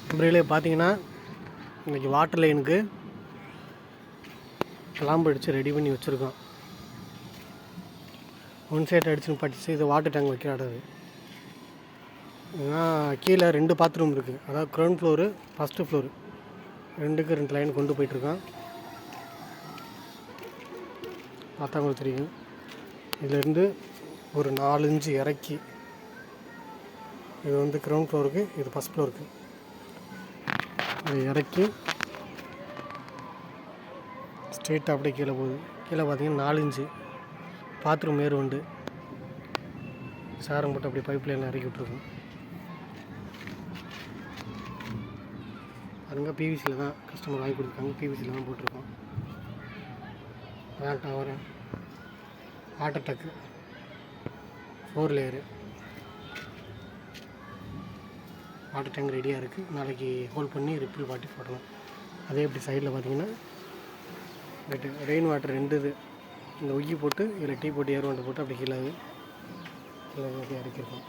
நண்பர்களே பார்த்தீங்கன்னா இன்றைக்கி வாட்டர் லைனுக்கு கிளாம்பு அடித்து ரெடி பண்ணி வச்சுருக்கோம். ஒன் சைட் அடிச்சுன்னு படிச்சு இது வாட்டர் டேங்க் வைக்கிற இடம். ஏன்னா கீழே 2 பாத்ரூம் இருக்குது. அதாவது ground floor, first floor, 2 line கொண்டு போயிட்டுருக்கோம். பார்த்தா உங்களுக்கு தெரியும். இதிலேருந்து ஒரு 4 இன்ச்சு இறக்கி இது வந்து கிரவுண்ட் ஃப்ளோருக்கு, இது ஃபஸ்ட் ஃப்ளோருக்கு இதை இறக்கி ஸ்ட்ரெயிட்டாக அப்படியே கீழே போகுது. கீழே பார்த்தீங்கன்னா 4 இன்ச்சு பாத்ரூம் மேறு உண்டு. சாரம் போட்டு அப்படியே பைப் லைனில் இறக்கி விட்ருக்கோம். அதுங்க பிவிசியில் தான் கஸ்டமர் வாங்கி கொடுத்துருக்காங்க. பிவிசியில் தான் போட்டிருக்கோம். அதான் டவரு, வாட்டர் டக்கு 4 லேயரு வாட்டர் டேங்க் ரெடியாக இருக்குது. நாளைக்கு ஹோல்ட் பண்ணி ரிப்பில் பாட்டி போடலாம். அதே இப்படி சைடில் பார்த்தீங்கன்னா ரெயின் வாட்டர் 2 இது இந்த உக்கி போட்டு இதில் டீ போட்டு ஏர் வாட்டர் போட்டு அப்படி கீழே அப்படியே இறக்கிருக்கோம்.